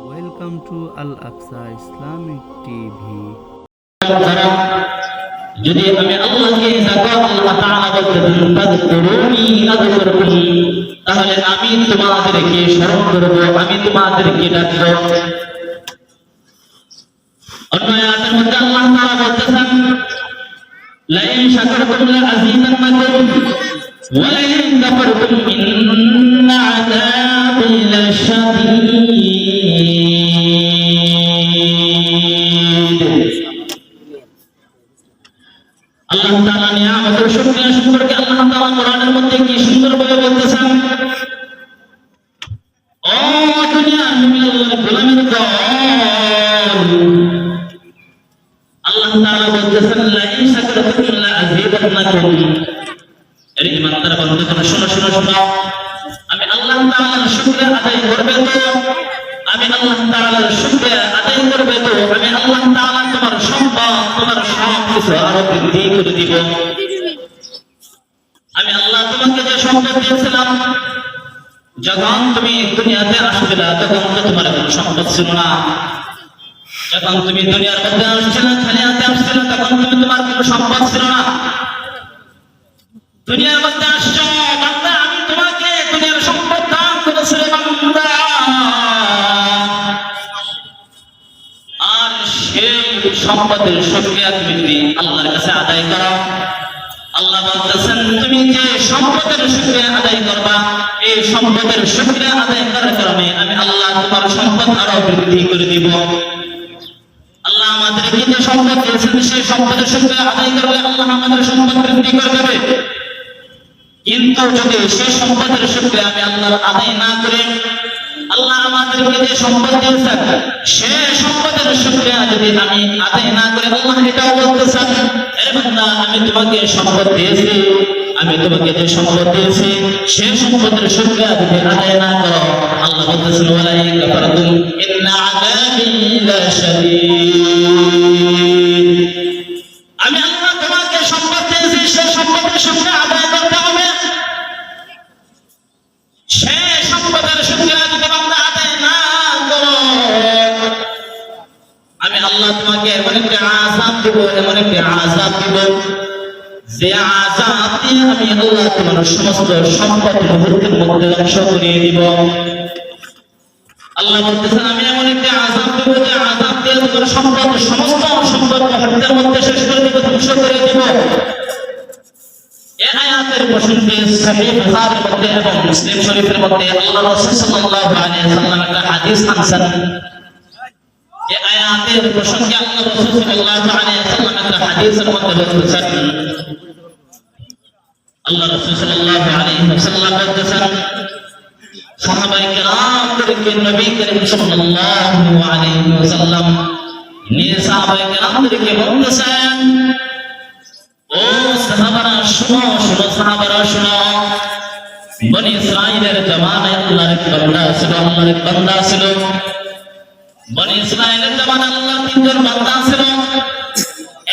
Welcome to Al Aqsa Islamic TV. যদি আমি আল্লাহকে ডাকো, আল্লাহ তাআলা বলতেছেন ফাযকুরুনি আযকুরকুম, তাহলে আমি তোমাদেরকে স্মরণ করব, আমি তোমাদেরকে ডাকবো। অন্য আয়াতের মধ্যে আল্লাহ তাআলা বলতেছেন লাইন শাকারতুম লাযীদান্নাকুম ওয়া লাইন কাফারতুম ইন্না আযাবি লাশাদীদ। আল্লাহ তাআলা নিয়ামতের শুকরিয়া সম্পর্কে আল্লাহ তাআলা কোরআনের মধ্যে কি সুন্দরভাবে বলতেছেন, ও দুনিয়ার মুমিন আল্লাহর গোলামের দল, আল্লাহ তাআলা বলতেছেন লাইন শাকারতুম লাযীদান্নাকুম। এর ইমানদার বান্দাগণ শোনো শোনো শোনো, আমি আল্লাহ তাআলার শুকরিয়া আদায় করবে তো, আমি আল্লাহ তাআলার শুকরিয়া আদায় করবে তো আমি আল্লাহ তাআলা তোমার সম্পদ, তোমার সব কিছু আরো বৃদ্ধি করে দিব। আমি আল্লাহ তোমাকে যে সম্পদ দিয়েছিলাম, যখন তুমি দুনিয়াতে আসছিলে তখন তো তোমার কোনো সম্পদ ছিল না। যখন তুমি দুনিয়ার মধ্যে আসছিলে, খালি হাতে আসছিলে, তখন তোমার কোনো সম্পদ ছিল না। দুনিয়ার মধ্যে আসছো বান্দা, আমি তোমাকে দুনিয়ার সম্পদ দান করেছিলাম বান্দা, আর সেই সম্পদের শুকরিয়া তুমি যদি আল্লাহর কাছে আদায় করো, আল্লাহ বলতেছেন তুমি যে সম্পদের শুকরিয়া আদায় করবা, এই সম্পদের শুকরিয়া আদায় করার কারণে আমি আল্লাহ তোমার সম্পদ আরো বৃদ্ধি করে দিব। আল্লাহ আমাদেরকে যে সম্পদ দিয়েছেন, সেই সম্পদের শুকরিয়া আদায় করলে আল্লাহ আমাদের সম্পদ বৃদ্ধি করে দেবে। কিন্তু যদি সেই সম্পদের শুকরিয়া আমি আল্লাহর আদায় না করে, আল্লাহ আমাদেরকে যে সম্পদ দিয়েছেন সেই সম্পদের শুকরিয়া যদি আমি আদায় না করে, আল্লাহ এটাও বলতেছেন এ বান্দা আমি তোমাকে সম্পদ দিয়েছি, আমি তোমাকে যে সম্পদ দিয়েছি সেই সম্পদের শুকরিয়া যদি আদায় না করো, আল্লাহ বলতেছেন ওয়ালাই কাফারতুম ইন্না আযাবি লাশাদীদ। আমি আল্লাহ তোমাকে সম্পদ দিয়েছি, সেই সম্পদের শুকরিয়া আদায় করতে হবে। সেই সম্পদের শুকরিয়া যদি বান্দা আদায় না করো, আমি আল্লাহ তোমাকে এমন একটা আযাব দিব, এমন একটা আযাব দিব, যে আযাব দিয়ে আমি আল্লাহ তোমার সমস্ত সম্পদ মুহূর্তের মধ্যে ধ্বংস করিয়ে দিব। আল্লাহ বলতেছেন আমি এমন একটা আযাব দিব, যে আযাব দিয়ে তোমার সম্পদ, সমস্ত সম্পদ মুহূর্তের মধ্যে শেষ করে দিব, ধ্বংস করে দিব। এই আয়াতের প্রসঙ্গে সহিহ বুখারীর মধ্যে এবং মুসলিম শরীফের মধ্যে আল্লাহ রাসূল সাল্লাল্লাহু আলাইহি ওয়াসাল্লাম একটা হাদিস আনছেন। এই আয়াতের প্রসঙ্গে আল্লাহ রাসূল সাল্লাল্লাহু আলাইহি ওয়াসাল্লাম একটা হাদিসের মধ্যে বলতেছেন, আল্লাহ রাসূল সাল্লাল্লাহু আলাইহি ওয়াসাল্লাম বলতেছেন সাহাবায়ে কেরামদেরকে নবী করিম সাল্লাল্লাহু আলাইহি ওয়াসাল্লাম নিয়ে সাহাবায়ে কেরামদেরকে বলতেছেন, ও সাহাবারা শুনো, শুনো সাহাবারা শুনো, বনি ইসরাঈলের জামানায় আল্লাহর এক বান্দা ছিল, আল্লাহর এক বান্দা ছিল। বনি ইসরাঈলের জামানায় আল্লাহর তিনজন বান্দা ছিল।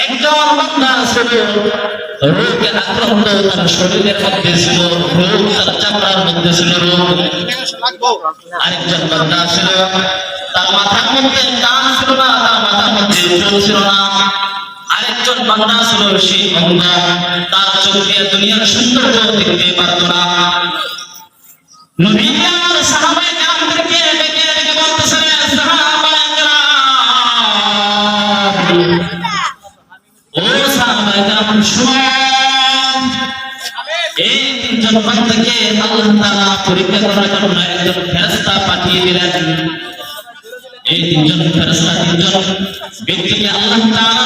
একজন বান্দা ছিল রোগে আক্রান্ত, তার শরীরের মধ্যে ছিল রোগ, তার চামড়ার মধ্যে ছিল রোগ। আরেকজন বান্দা ছিল তার মাথার মধ্যে কান ছিল না, তার মাথার মধ্যে চুল ছিল না। আরেকজন বান্দা ছিল সেই অন্ধ, তার চোখ দিয়ে দুনিয়ার সৌন্দর্য দেখতে পারত না। নবী আমার সাহাবায়ে কেরামদেরকে ডেকে ডেকে বলতেছেন, সাহাবায়ে কেরাম, ও সাহাবায়ে কেরাম শুনো, এই তিনজন বান্দাকে আল্লাহ তাআলা পরীক্ষা করার জন্য একজন ফেরেশতা পাঠিয়ে দিলেন। এই তিনজন ফেরেশতা, তিনজন ব্যক্তিকে আল্লাহ তাআলা